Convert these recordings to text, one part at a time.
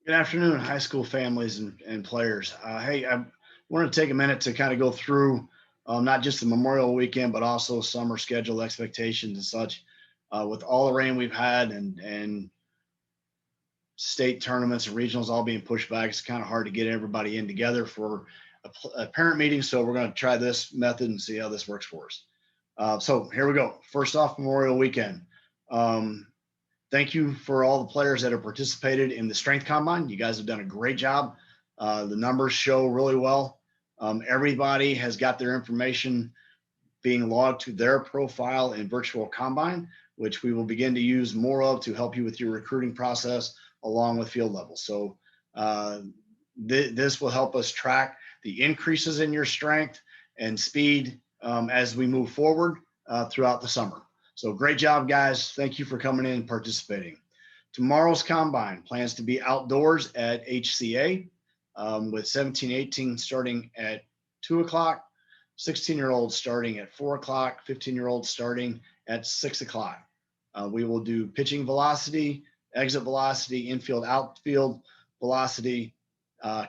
Good afternoon, high school families and players. Hey, I want to take a minute to kind of go through not just the Memorial Weekend, but also summer schedule expectations and such. With all the rain we've had and state tournaments and regionals all being pushed back, it's kind of hard to get everybody in together for a parent meeting. So we're going to try this method and see how this works for us. So here we go. First off, Memorial Weekend. Um, Thank you for all the players that have participated in the strength combine. You guys have done a great job. The numbers show really well. Everybody has got their information being logged to their profile in virtual combine, which we will begin to use more of to help you with your recruiting process along with field level. So this will help us track the increases in your strength and speed as we move forward throughout the summer. So great job, guys. Thank you for coming in and participating. Tomorrow's combine plans to be outdoors at HCA with 17, 18 starting at 2 o'clock, 16-year-olds starting at 4 o'clock, 15-year-olds starting at 6 o'clock. We will do pitching velocity, exit velocity, infield, outfield velocity,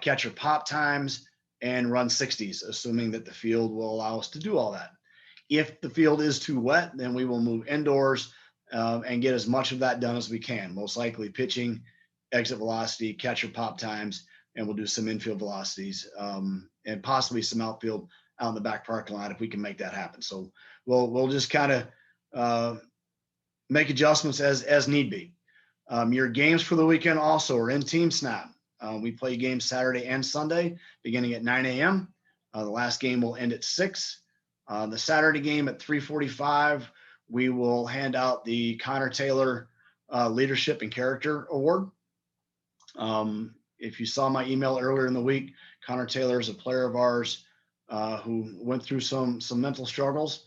catcher pop times, and run 60s, assuming that the field will allow us to do all that. If the field is too wet, then we will move indoors and get as much of that done as we can. Most likely pitching, exit velocity, catcher pop times, and we'll do some infield velocities and possibly some outfield out in the back parking lot if we can make that happen. So we'll just kind of make adjustments as need be. Your games for the weekend also are in Team Snap. We play games Saturday and Sunday beginning at 9 a.m. The last game will end at 6. The Saturday game at 3:45, we will hand out the Connor Taylor Leadership and Character Award. If you saw my email earlier in the week, Connor Taylor is a player of ours who went through some mental struggles.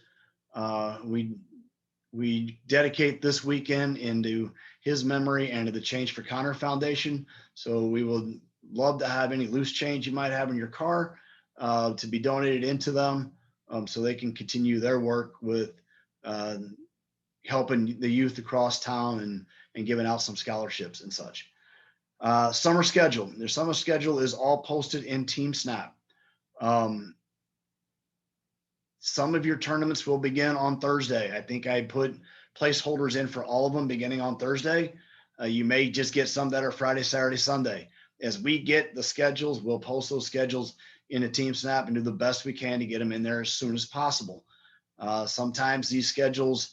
We dedicate this weekend into his memory and to the Change for Connor Foundation. So we would love to have any loose change you might have in your car to be donated into them so they can continue their work with helping the youth across town and giving out some scholarships and such. Summer schedule. Their summer schedule is all posted in Team Snap. Some of your tournaments will begin on Thursday. I think I put placeholders in for all of them beginning on Thursday. You may just get some that are Friday, Saturday, Sunday. As we get the schedules, we'll post those schedules in a Team Snap and do the best we can to get them in there as soon as possible. Sometimes these schedules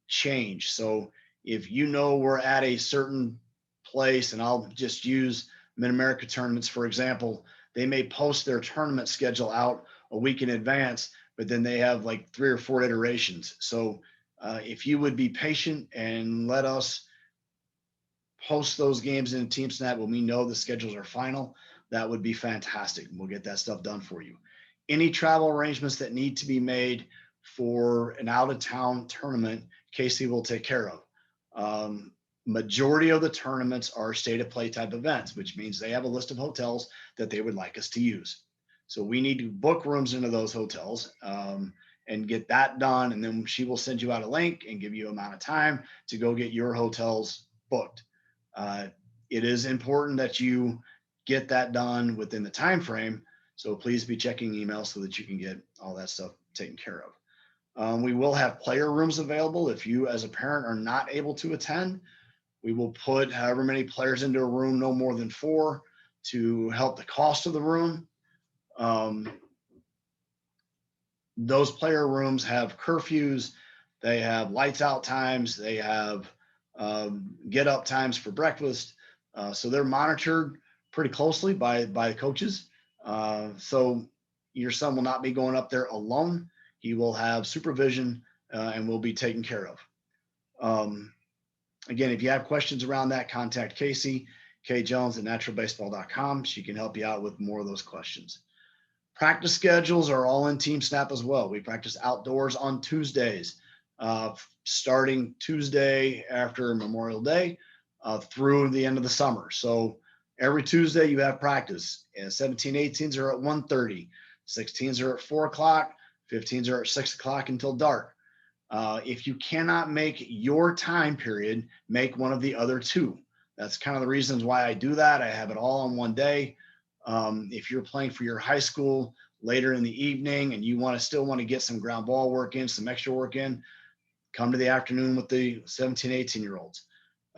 change. So if you know we're at a certain place, and I'll just use Mid-America tournaments, for example, they may post their tournament schedule out a week in advance, but then they have like 3 or 4 iterations. So if you would be patient and let us post those games in Team Snap when we know the schedules are final, that would be fantastic. We'll get that stuff done for you. Any travel arrangements that need to be made for an out-of-town tournament, Casey will take care of. Majority of the tournaments are state-of-play type events, which means they have a list of hotels that they would like us to use. So we need to book rooms into those hotels and get that done. And then she will send you out a link and give you an amount of time to go get your hotels booked. It is important that you get that done within the time frame. So please be checking emails so that you can get all that stuff taken care of. We will have player rooms available. If you as a parent are not able to attend, we will put however many players into a room, no more than 4, to help the cost of the room. Those player rooms have curfews, they have lights out times, they have get up times for breakfast. So they're monitored pretty closely by the coaches. So your son will not be going up there alone. He will have supervision and will be taken care of. Again, if you have questions around that, contact Casey, Jones at naturalbaseball.com. She can help you out with more of those questions. Practice schedules are all in Team Snap as well. We practice outdoors on Tuesdays, starting Tuesday after Memorial Day through the end of the summer. So every Tuesday you have practice. And 17, 18s are at 1:30, 16s are at 4 o'clock, 15s are at 6 o'clock until dark. If you cannot make your time period, make one of the other 2. That's kind of the reasons why I do that. I have it all on one day. If you're playing for your high school later in the evening and you still want to get some ground ball work in, some extra work in, come to the afternoon with the 17, 18-year-olds.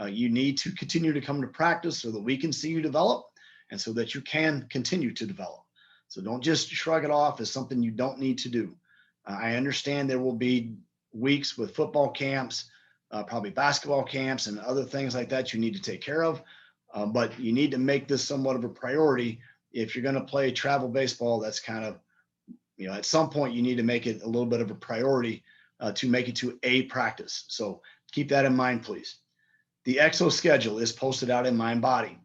You need to continue to come to practice so that we can see you develop and so that you can continue to develop. So don't just shrug it off as something you don't need to do. I understand there will be weeks with football camps, probably basketball camps and other things like that you need to take care of. But you need to make this somewhat of a priority. If you're going to play travel baseball, that's kind of, at some point you need to make it a little bit of a priority to make it to a practice. So keep that in mind, please. The EXO schedule is posted out in MindBody.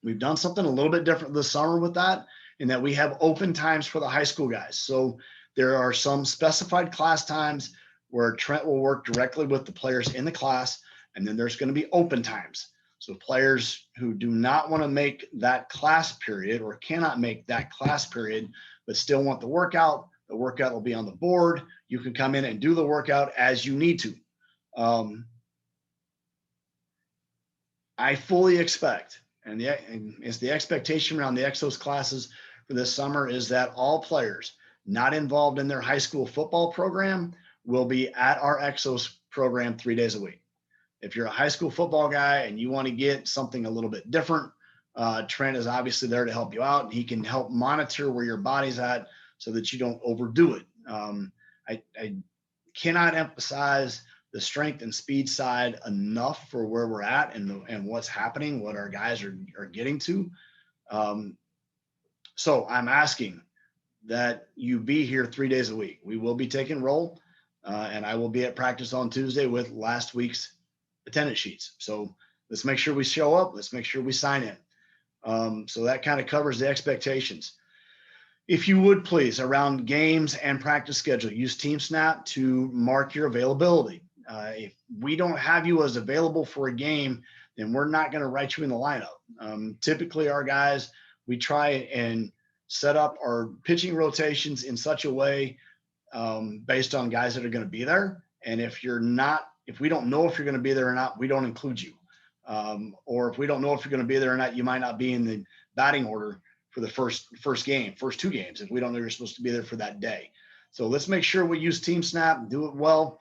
We've done something a little bit different this summer with that, in that we have open times for the high school guys. So there are some specified class times where Trent will work directly with the players in the class, and then there's going to be open times. So players who do not want to make that class period or cannot make that class period, but still want the workout will be on the board. You can come in and do the workout as you need to. I fully expect, and it's the expectation around the Exos classes for this summer, is that all players not involved in their high school football program will be at our Exos program 3 days a week. If you're a high school football guy and you want to get something a little bit different, Trent is obviously there to help you out, and he can help monitor where your body's at so that you don't overdo it. I cannot emphasize the strength and speed side enough for where we're at and what's happening, what our guys are getting to. So I'm asking that you be here 3 days a week. We will be taking roll, and I will be at practice on Tuesday with last week's attendance sheets. So let's make sure we show up. Let's make sure we sign in. So that kind of covers the expectations. If you would please, around games and practice schedule, use TeamSnap to mark your availability. If we don't have you as available for a game, then we're not going to write you in the lineup. Typically, our guys, we try and set up our pitching rotations in such a way based on guys that are going to be there. And if we don't know if you're going to be there or not, we don't include you. Or if we don't know if you're going to be there or not, you might not be in the batting order for the first two games, if we don't know you're supposed to be there for that day. So let's make sure we use TeamSnap, do it well.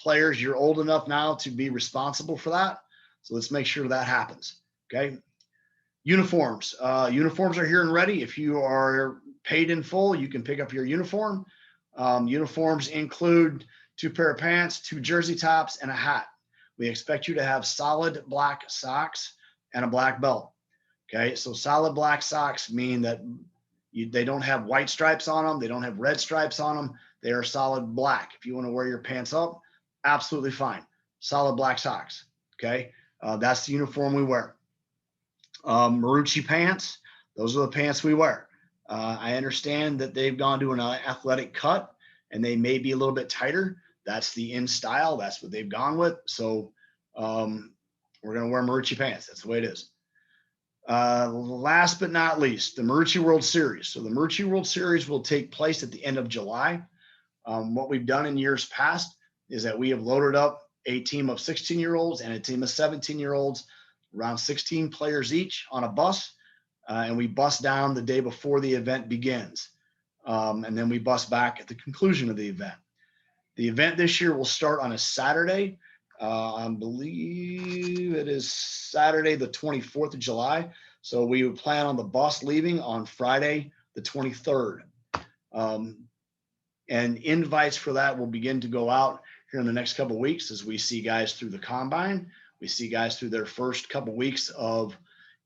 Players, you're old enough now to be responsible for that. So let's make sure that happens. Okay. Uniforms. Uniforms are here and ready. If you are paid in full, you can pick up your uniform. Uniforms include 2 pair of pants, 2 jersey tops, and a hat. We expect you to have solid black socks and a black belt. Okay, so solid black socks mean that they don't have white stripes on them. They don't have red stripes on them. They are solid black. If you want to wear your pants up, absolutely fine. Solid black socks. Okay, that's the uniform we wear. Marucci pants, those are the pants we wear. I understand that they've gone to an athletic cut and they may be a little bit tighter. That's the in style. That's what they've gone with. So we're going to wear Marucci pants. That's the way it is. Last but not least, the Marucci World Series. So the Marucci World Series will take place at the end of July. What we've done in years past is that we have loaded up a team of 16-year-olds and a team of 17-year-olds, around 16 players each on a bus, and we bus down the day before the event begins. And then we bus back at the conclusion of the event. The event this year will start on a Saturday. I believe it is Saturday, the 24th of July. So we would plan on the bus leaving on Friday, the 23rd. And invites for that will begin to go out here in the next couple of weeks as we see guys through the combine. We see guys through their first couple of weeks of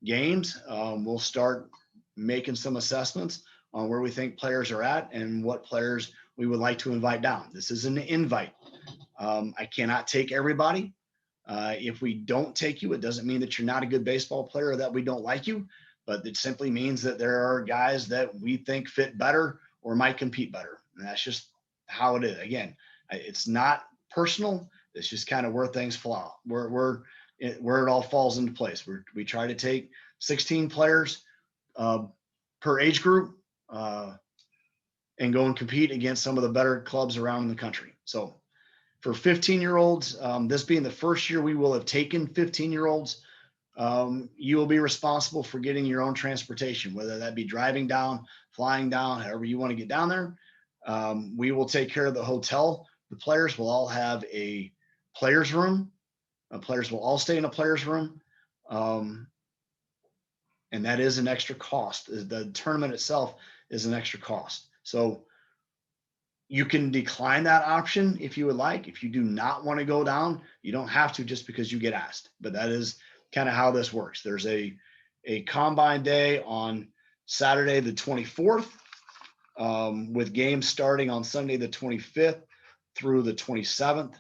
games. We'll start making some assessments on where we think players are at and what players we would like to invite down. This is an invite. I cannot take everybody. If we don't take you, it doesn't mean that you're not a good baseball player or that we don't like you, but it simply means that there are guys that we think fit better or might compete better. And that's just how it is. Again, it's not personal. It's just kind of where things fall, where it all falls into place. We try to take 16 players per age group and go and compete against some of the better clubs around in the country. So for 15-year-olds, this being the first year we will have taken 15-year-olds, You will be responsible for getting your own transportation, whether that be driving down, flying down, however you want to get down there. We will take care of the hotel. The players will all have a players room. Players will all stay in a players room. Um, and that is an extra cost. The tournament itself is an extra cost. So you can decline that option if you would like. If you do not want to go down, you don't have to just because you get asked. But that is kind of how this works. There's a combine day on Saturday the 24th, with games starting on Sunday the 25th through the 27th.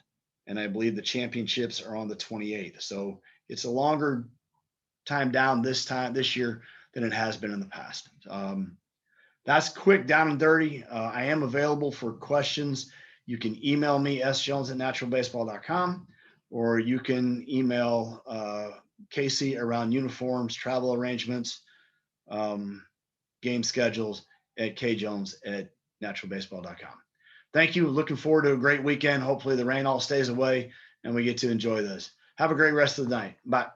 And I believe the championships are on the 28th. So it's a longer time down this year than it has been in the past. That's quick, down and dirty. I am available for questions. You can email me, sjones@naturalbaseball.com, or you can email Casey around uniforms, travel arrangements, game schedules at kjones@naturalbaseball.com. Thank you. Looking forward to a great weekend. Hopefully the rain all stays away and we get to enjoy this. Have a great rest of the night. Bye.